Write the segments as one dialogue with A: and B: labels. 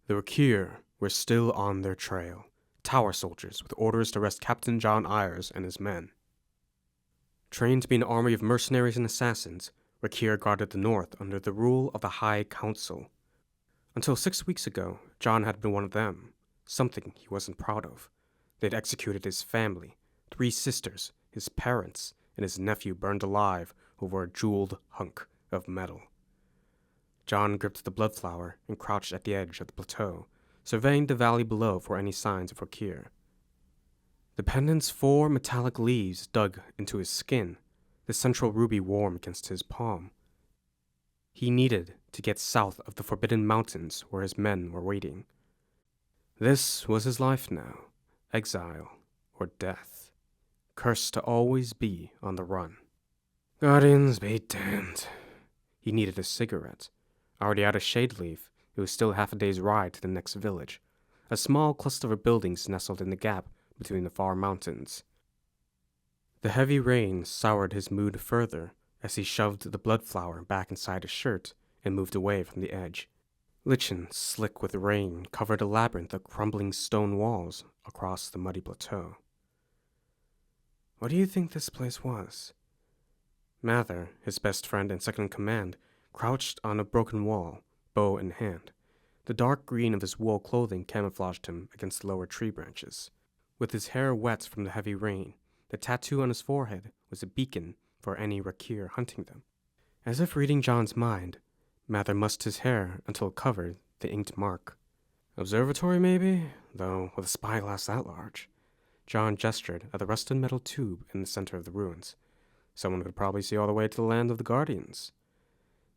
A: The Rakir were still on their trail, tower soldiers with orders to arrest Captain John Ayres and his men. Trained to be an army of mercenaries and assassins, Rakir guarded the north under the rule of the High Council. Until 6 weeks ago, John had been one of them, something he wasn't proud of. They'd executed his family, 3 sisters, his parents, and his nephew burned alive over a jeweled hunk of metal. John gripped the Bloodflower and crouched at the edge of the plateau, surveying the valley below for any signs of Rakir. The pendant's 4 metallic leaves dug into his skin, the central ruby warm against his palm. He needed to get south of the Forbidden Mountains where his men were waiting. This was his life now, exile or death, cursed to always be on the run. Guardians be damned. He needed a cigarette. Already out of shade leaf, it was still half a day's ride to the next village, a small cluster of buildings nestled in the gap between the far mountains. The heavy rain soured his mood further as he shoved the Bloodflower back inside his shirt and moved away from the edge. Lichen, slick with rain, covered a labyrinth of crumbling stone walls across the muddy plateau. What do you think this place was? Mather, his best friend and second-in-command, crouched on a broken wall, bow in hand. The dark green of his wool clothing camouflaged him against the lower tree branches. With his hair wet from the heavy rain, the tattoo on his forehead was a beacon for any Rakir hunting them. As if reading John's mind, Mather mussed his hair until it covered the inked mark. Observatory, maybe? Though with a spyglass that large. John gestured at the rusted metal tube in the center of the ruins. Someone could probably see all the way to the land of the Guardians.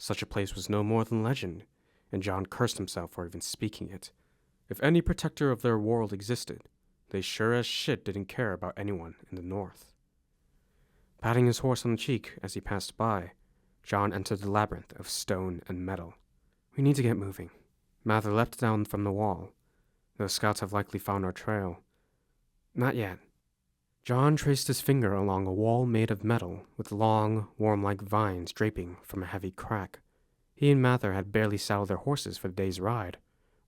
A: Such a place was no more than legend, and John cursed himself for even speaking it. If any protector of their world existed, they sure as shit didn't care about anyone in the north. Patting his horse on the cheek as he passed by, John entered the labyrinth of stone and metal. We need to get moving. Mather leapt down from the wall. Those scouts have likely found our trail. Not yet. John traced his finger along a wall made of metal, with long, worm-like vines draping from a heavy crack. He and Mather had barely saddled their horses for the day's ride,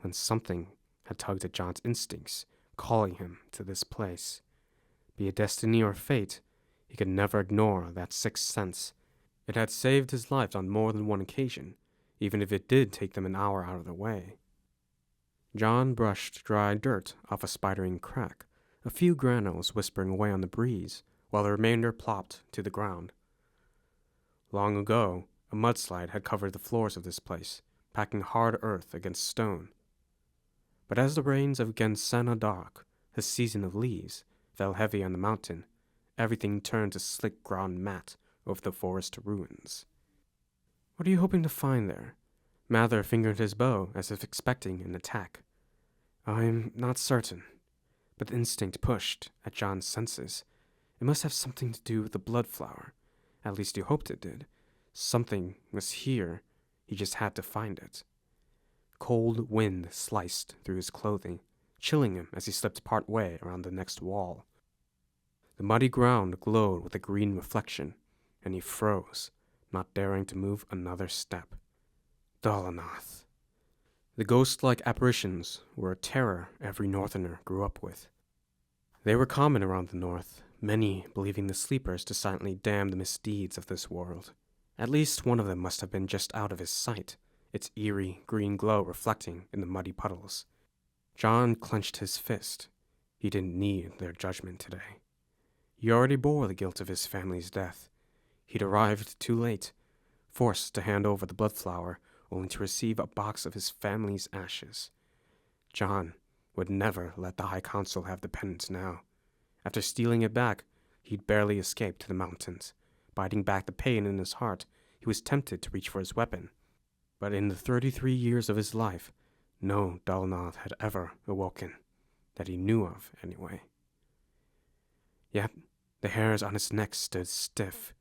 A: when something had tugged at John's instincts, calling him to this place. Be it destiny or fate, he could never ignore that sixth sense. It had saved his life on more than one occasion, even if it did take them an hour out of their way. John brushed dry dirt off a spidering crack, a few granules whispering away on the breeze, while the remainder plopped to the ground. Long ago, a mudslide had covered the floors of this place, packing hard earth against stone. But as the rains of Gensena Dark, the season of leaves, fell heavy on the mountain, everything turned to slick ground mat over the forest ruins. What are you hoping to find there? Mather fingered his bow as if expecting an attack. I'm not certain, but the instinct pushed at John's senses. It must have something to do with the Bloodflower. At least he hoped it did. Something was here. He just had to find it. Cold wind sliced through his clothing, chilling him as he slipped part way around the next wall. The muddy ground glowed with a green reflection, and he froze, not daring to move another step. Dalanath. The ghost-like apparitions were a terror every northerner grew up with. They were common around the north, many believing the sleepers to silently damn the misdeeds of this world. At least one of them must have been just out of his sight, its eerie green glow reflecting in the muddy puddles. John clenched his fist. He didn't need their judgment today. He already bore the guilt of his family's death. He'd arrived too late, forced to hand over the Bloodflower, only to receive a box of his family's ashes. John would never let the High Council have the pendant now. After stealing it back, he'd barely escaped to the mountains. Biting back the pain in his heart, he was tempted to reach for his weapon. But in the 33 years of his life, no Dalanath had ever awoken, that he knew of anyway. Yet, the hairs on his neck stood stiff.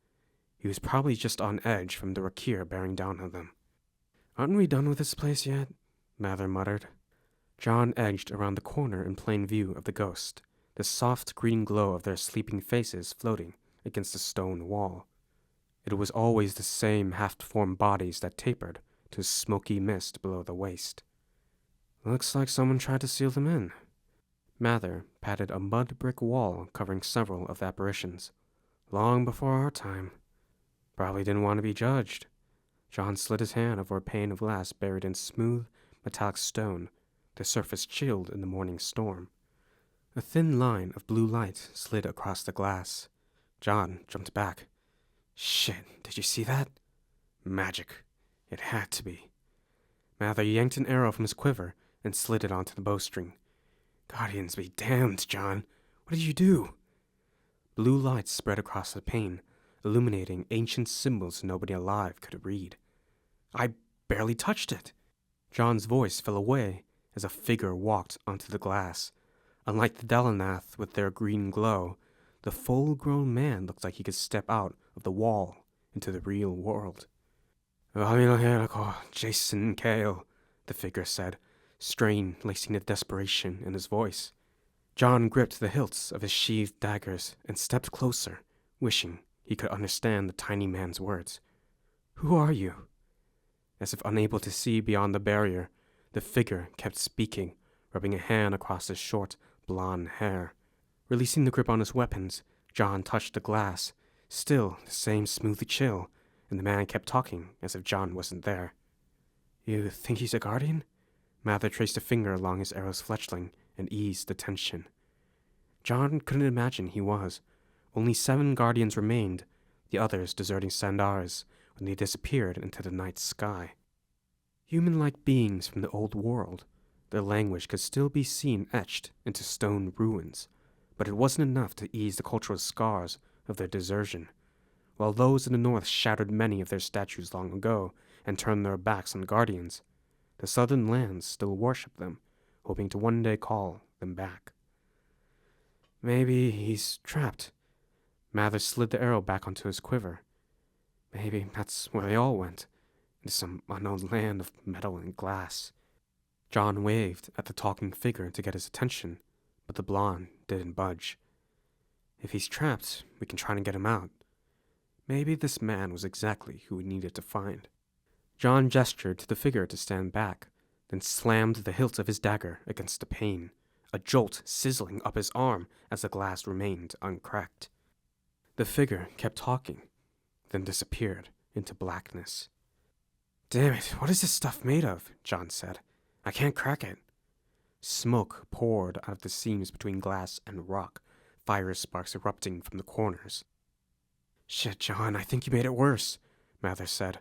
A: He was probably just on edge from the Rakir bearing down on them. Aren't we done with this place yet? Mather muttered. John edged around the corner in plain view of the ghost, the soft green glow of their sleeping faces floating against the stone wall. It was always the same half-formed bodies that tapered to smoky mist below the waist. Looks like someone tried to seal them in. Mather patted a mud brick wall covering several of the apparitions. Long before our time. Probably didn't want to be judged. John slid his hand over a pane of glass buried in smooth, metallic stone, the surface chilled in the morning storm. A thin line of blue light slid across the glass. John jumped back. Shit, did you see that? Magic. It had to be. Mather yanked an arrow from his quiver and slid it onto the bowstring. Guardians be damned, John. What did you do? Blue light spread across the pane, illuminating ancient symbols nobody alive could read. I barely touched it. John's voice fell away as a figure walked onto the glass. Unlike the Dalanath with their green glow, the full-grown man looked like he could step out of the wall into the real world. Jason Kale, the figure said, strain lacing the desperation in his voice. John gripped the hilts of his sheathed daggers and stepped closer, wishing he could understand the tiny man's words. Who are you? As if unable to see beyond the barrier, the figure kept speaking, rubbing a hand across his short, blonde hair. Releasing the grip on his weapons, John touched the glass, still the same smooth chill, and the man kept talking as if John wasn't there. You think he's a guardian? Mather traced a finger along his arrow's fletchling and eased the tension. John couldn't imagine he was. Only 7 guardians remained, the others deserting Sandaris when they disappeared into the night sky. Human-like beings from the old world, their language could still be seen etched into stone ruins, but it wasn't enough to ease the cultural scars of their desertion. While those in the north shattered many of their statues long ago and turned their backs on the guardians, the southern lands still worshipped them, hoping to one day call them back. Maybe he's trapped. Mather slid the arrow back onto his quiver. Maybe that's where they all went, into some unknown land of metal and glass. John waved at the talking figure to get his attention, but the blonde didn't budge. If he's trapped, we can try to get him out. Maybe this man was exactly who we needed to find. John gestured to the figure to stand back, then slammed the hilt of his dagger against the pane, a jolt sizzling up his arm as the glass remained uncracked. The figure kept talking, then disappeared into blackness. Damn it, what is this stuff made of? John said. I can't crack it. Smoke poured out of the seams between glass and rock, fire sparks erupting from the corners. Shit, John, I think you made it worse, Mather said.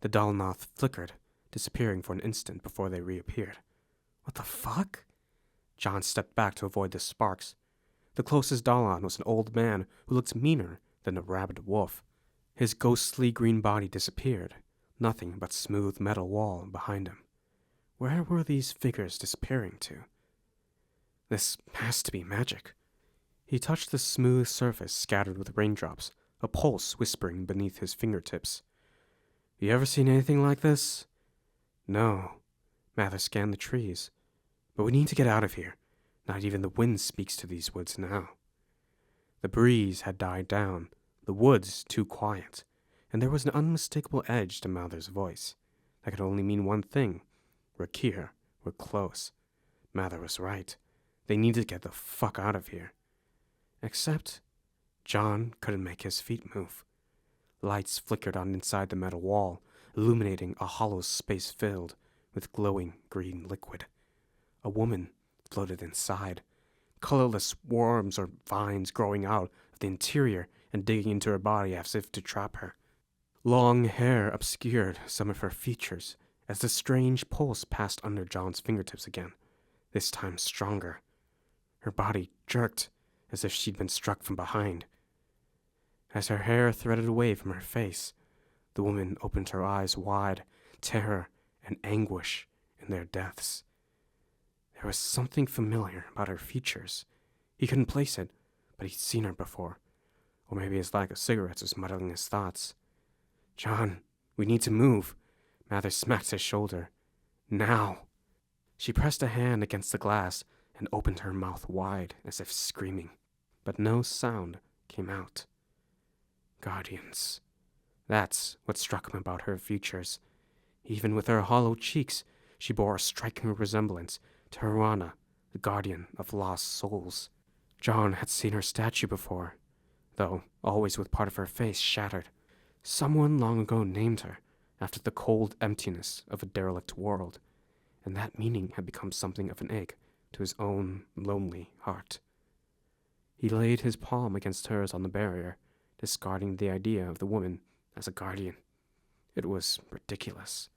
A: The Dalanath flickered, disappearing for an instant before they reappeared. What the fuck? John stepped back to avoid the sparks. The closest Dalan was an old man who looked meaner than a rabid wolf. His ghostly green body disappeared, nothing but smooth metal wall behind him. Where were these figures disappearing to? This has to be magic. He touched the smooth surface scattered with raindrops, a pulse whispering beneath his fingertips. You ever seen anything like this? No. Mather scanned the trees. But we need to get out of here. Not even the wind speaks to these woods now. The breeze had died down, the woods too quiet, and there was an unmistakable edge to Mather's voice. That could only mean one thing. We're here. We're close. Mather was right. They needed to get the fuck out of here. Except John couldn't make his feet move. Lights flickered on inside the metal wall, illuminating a hollow space filled with glowing green liquid. A woman floated inside, colorless worms or vines growing out of the interior and digging into her body as if to trap her. Long hair obscured some of her features as the strange pulse passed under John's fingertips again, this time stronger. Her body jerked as if she'd been struck from behind. As her hair threaded away from her face, the woman opened her eyes wide, terror and anguish in their depths. There was something familiar about her features. He couldn't place it, but he'd seen her before. Or maybe his lack of cigarettes was muddling his thoughts. John, we need to move. Mather smacked his shoulder. Now. She pressed a hand against the glass and opened her mouth wide as if screaming, but no sound came out. Guardians. That's what struck him about her features. Even with her hollow cheeks, she bore a striking resemblance to Harana, the guardian of lost souls. John had seen her statue before, though always with part of her face shattered. Someone long ago named her after the cold emptiness of a derelict world, and that meaning had become something of an ache to his own lonely heart. He laid his palm against hers on the barrier, discarding the idea of the woman as a guardian. It was ridiculous.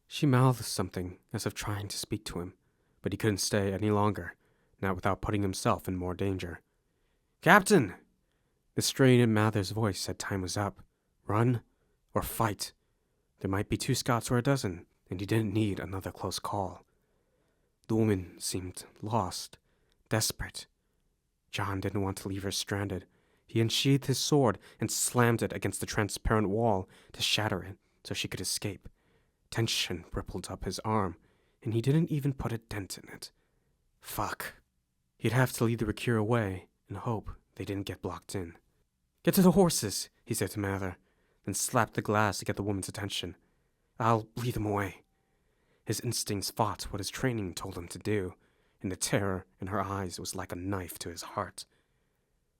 A: She mouthed something as if trying to speak to him, but he couldn't stay any longer, not without putting himself in more danger. "Captain!" The strain in Mather's voice said time was up. Run or fight. There might be 2 Scots or a dozen, and he didn't need another close call. The woman seemed lost, desperate. John didn't want to leave her stranded. He unsheathed his sword and slammed it against the transparent wall to shatter it so she could escape. Tension rippled up his arm, and he didn't even put a dent in it. Fuck. He'd have to lead the Rakir away and hope they didn't get blocked in. "Get to the horses," he said to Mather, then slapped the glass to get the woman's attention. "I'll lead them away." His instincts fought what his training told him to do, and the terror in her eyes was like a knife to his heart.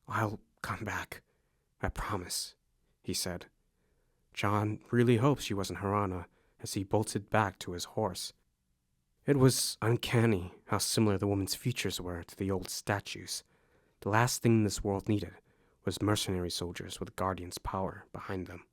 A: "I'll come back, I promise," he said. John really hoped she wasn't Harana as he bolted back to his horse. It was uncanny how similar the woman's features were to the old statues. The last thing this world needed was mercenary soldiers with Guardian's power behind them.